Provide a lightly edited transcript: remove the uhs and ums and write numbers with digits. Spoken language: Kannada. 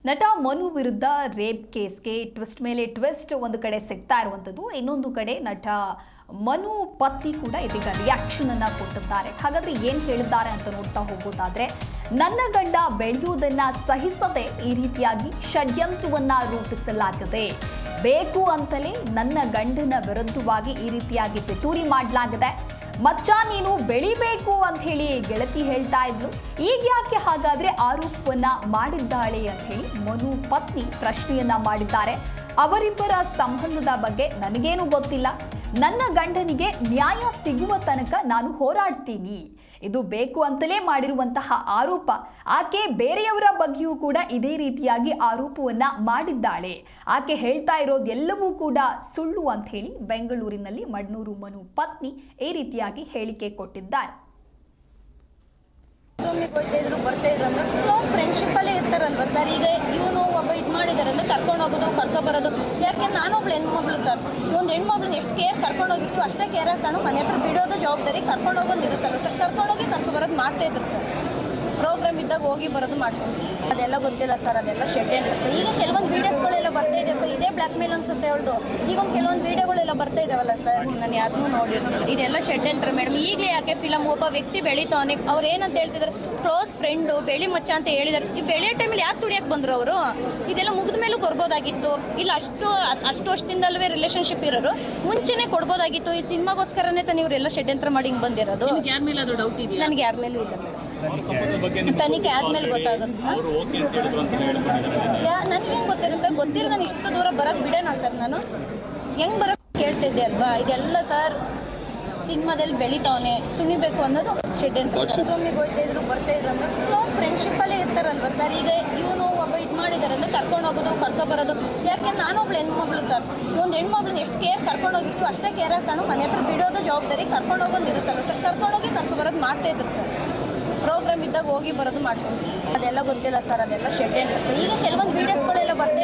ನಟ ಮನು ವಿರುದ್ಧ ರೇಪ್ ಕೇಸ್ಗೆ ಟ್ವಿಸ್ಟ್ ಮೇಲೆ ಟ್ವಿಸ್ಟ್ ಒಂದು ಕಡೆ ಸಿಗ್ತಾ ಇರುವಂಥದ್ದು, ಇನ್ನೊಂದು ಕಡೆ ನಟ ಮನು ಪತ್ನಿ ಕೂಡ ಇದೀಗ ರಿಯಾಕ್ಷನ್ ಅನ್ನ ಕೊಟ್ಟಿದ್ದಾರೆ. ಹಾಗಾದ್ರೆ ಏನ್ ಹೇಳಿದ್ದಾರೆ ಅಂತ ನೋಡ್ತಾ ಹೋಗೋದಾದ್ರೆ, ನನ್ನ ಗಂಡ ಬೆಳೆಯುವುದನ್ನ ಸಹಿಸದೆ ಈ ರೀತಿಯಾಗಿ ಷಡ್ಯಂತ್ರವನ್ನ ರೂಪಿಸಲಾಗಿದೆ. ಬೇಕು ಅಂತಲೇ ನನ್ನ ಗಂಡನ ವಿರುದ್ಧವಾಗಿ ಈ ರೀತಿಯಾಗಿ ಪಿತೂರಿ ಮಾಡಲಾಗಿದೆ. ಮಚ್ಚ ನೀನು ಬೆಳಿಬೇಕು ಅಂತ ಹೇಳಿ ಗೆಳತಿ ಹೇಳ್ತಾ ಇದ್ಲು. ಈಗ ಯಾಕೆ ಹಾಗಾದ್ರೆ ಆರೋಪವನ್ನ ಮಾಡಿದ್ದಾಳೆ ಅಂತ ಹೇಳಿ ಮನು ಪತ್ನಿ ಪ್ರಶ್ನೆಯನ್ನ ಮಾಡಿದ್ದಾರೆ. ಅವರಿಬ್ಬರ ಸಂಬಂಧದ ಬಗ್ಗೆ ನನಗೇನು ಗೊತ್ತಿಲ್ಲ. ನನ್ನ ಗಂಡನಿಗೆ ನ್ಯಾಯ ಸಿಗುವ ತನಕ ನಾನು ಹೋರಾಡ್ತೀನಿ. ಇದು ಬೇಕು ಅಂತಲೇ ಮಾಡಿರುವಂತಹ ಆರೋಪ. ಆಕೆ ಬೇರೆಯವರ ಬಗ್ಗೆಯೂ ಕೂಡ ಇದೇ ರೀತಿಯಾಗಿ ಆರೋಪವನ್ನ ಮಾಡಿದ್ದಾಳೆ. ಆಕೆ ಹೇಳ್ತಾ ಇರೋದೆಲ್ಲವೂ ಕೂಡ ಸುಳ್ಳು ಅಂತ ಹೇಳಿ ಬೆಂಗಳೂರಿನಲ್ಲಿ ಮಡ್ನೂರು ಮನು ಪತ್ನಿ ಈ ರೀತಿಯಾಗಿ ಹೇಳಿಕೆ ಕೊಟ್ಟಿದ್ದಾರೆ. ಬರ್ತಾ ಇದ್ರು ಫ್ರೆಂಡ್ಶಿಪ್ ಅಲ್ಲೇ ಇರ್ತಾರಲ್ವಾ ಸರ್. ಈಗ ಇವನು ಒಬ್ಬ ಇದು ಮಾಡಿದಾರೆ ಅಂದ್ರೆ ಕರ್ಕೊಂಡು ಹೋಗೋದು ಕರ್ಕೊ ಬರೋದು. ಯಾಕೆಂದ್ರೆ ನಾನೊಬ್ಳು ಹೆಣ್ಮಗ್ಳು ಸರ್. ಒಂದು ಹೆಣ್ಮಗ್ಳನ್ನ ಎಷ್ಟು ಕೇರ್ ಕರ್ಕೊಂಡು ಹೋಗಿರ್ತೀವಿ ಅಷ್ಟೇ ಕೇರ್ ಹಾಕೊಂಡು ಮನೆ ಹತ್ರ ಬಿಡೋದು ಜವಾಬ್ದಾರಿ. ಕರ್ಕೊಂಡು ಹೋಗೋದು ಇರುತ್ತಲ್ಲ ಸರ್, ಕರ್ಕೊಂಡೋಗಿ ಕರ್ಕೊ ಬರೋದು ಮಾಡ್ತಾ ಇದ್ರು ಸರ್. ಪ್ರೋಗ್ರಾಮ್ ಇದ್ದಾಗ ಹೋಗಿ ಬರೋದು ಮಾಡ್ಕೊಂಡು ಅದೆಲ್ಲ ಗೊತ್ತಿಲ್ಲ ಸರ್. ಅದೆಲ್ಲ ಶೆಡ್ ಅಂತ ಸರ್. ಈಗ ಕೆಲವೊಂದು ವೀಡಿಯೋಸ್ಗಳೆಲ್ಲ ಬರ್ತಾ ಇದೆ ಸರ್. ಇದೇ ಬ್ಲಾಕ್ ಮೇಲ್ ಅನ್ಸುತ್ತೆ ಅವಳದು. ಈಗ ಒಂದು ಕೆಲವೊಂದು ವೀಡಿಯೋಗಳೆಲ್ಲ ಬರ್ತಾ ಇದಾವಲ್ಲ ಸರ್, ನಾನು ಯಾರನ್ನೂ ನೋಡಿರ್ತಿಲ್ಲ. ಇದೆಲ್ಲ ಶೆಡ್ ಅಂತ ಮೇಡಮ್. ಈಗಲೇ ಯಾಕೆ ಫಿಲಮ್ ಒಬ್ಬ ವ್ಯಕ್ತಿ ಬೆಳಿತಾವನೆ, ಅವ್ರು ಏನಂತ ಹೇಳ್ತಿದ್ದಾರೆ, ಕ್ಲೋಸ್ ಫ್ರೆಂಡು ಬೆಳಿ ಮಚ್ಚ ಅಂತ ಹೇಳಿದಾರೆ. ಈ ಬೆಳೆಯೋ ಟೈಮಲ್ಲಿ ಯಾಕೆ ತುಡಿಯಕ್ಕೆ ಬಂದ್ರು ಅವರು? ಇದೆಲ್ಲ ಮುಗಿದ ಮೇಲೂ ಬರ್ಬೋದಾಗಿತ್ತು. ಇಲ್ಲ ಅಷ್ಟು ವರ್ಷದಿಂದಲ್ವೇ ರಿಲೇಶನ್ಶಿಪ್ ಇರೋರು ಮುಂಚೆನೆ ಕೊಡ್ಬೋದಾಗಿತ್ತು. ಈ ಸಿನಿಮಾಗೋಸ್ಕರನೇ ತಾನೇ ಇವರೆಲ್ಲ ಷಡ್ಯಂತ್ರ ಮಾಡಿ ಹಿಂಗೆ ಬಂದಿರೋದು. ನನಗೆ ಯಾರ ಮೇಲೂ ಇಲ್ಲ ಮೇಡಮ್. ತನಿಖೆ ಆದ್ಮೇಲೆ ಗೊತ್ತಾಗುತ್ತೆ. ನನಗೆ ಹೆಂಗ್ ಗೊತ್ತಿರ ಸರ್? ಗೊತ್ತಿರೋ ನಾನು ಇಷ್ಟು ದೂರ ಬರಕ್ ಬಿಡೋಣ ಸರ್. ನಾನು ಹೆಂಗ್ ಬರಕ್ ಕೇಳ್ತಿದ್ದೆ ಅಲ್ವಾ. ಇದೆಲ್ಲ ಸರ್ ಸಿನಿಮಾದಲ್ಲಿ ಬೆಳಿತಾವನೆ ತುಣಿಬೇಕು ಅನ್ನೋದು ಶೆಡ್ಯೂಲ್. ರೂಮಿಗೆ ಹೋಗ್ತಾ ಇದ್ರು ಬರ್ತಾ ಇದ್ರು ಅಂದ್ರೆ ಫ್ರೆಂಡ್ಶಿಪ್ ಅಲ್ಲೇ ಇರ್ತಾರಲ್ವಾ ಸರ್. ಈಗ ಇವನು ಒಬ್ಬ ಇದು ಮಾಡಿದಾರೆ ಅಂದ್ರೆ ಕರ್ಕೊಂಡು ಹೋಗೋದು ಕರ್ಕೊ ಬರೋದು. ಯಾಕೆಂದ್ರೆ ನಾನೊಬ್ಳು ಹೆಣ್ಮಗ್ಳು ಸರ್. ಒಂದು ಹೆಣ್ಮಗ್ಳನ್ನ ಎಷ್ಟು ಕೇರ್ ಕರ್ಕೊಂಡು ಹೋಗಿರ್ತೀವಿ ಅಷ್ಟೇ ಕೇರ್ ಹಾಕೊಂಡು ಮನೆ ಹತ್ರ ಬಿಡೋದು ಜವಾಬ್ದಾರಿ. ಕರ್ಕೊಂಡು ಹೋಗೋದು ಇರುತ್ತಲ್ಲ ಸರ್, ಕರ್ಕೊಂಡೋಗಿ ಕರ್ಕೊ ಬರೋದು ಮಾಡ್ತಾ ಇದ್ರು ಸರ್. ಪ್ರೋಗ್ರಾಮ್ ಇದ್ದಾಗ ಹೋಗಿ ಬರೋದು ಮಾಡ್ಕೊಂಡು ಅದೆಲ್ಲ ಗೊತ್ತಿಲ್ಲ ಸರ್. ಅದೆಲ್ಲ ಶೆಡ್ ಅಂತ ಸರ್. ಈಗ ಕೆಲವೊಂದು ವೀಡಿಯೋಸ್ಗಳೆಲ್ಲ ಬರ್ತಾ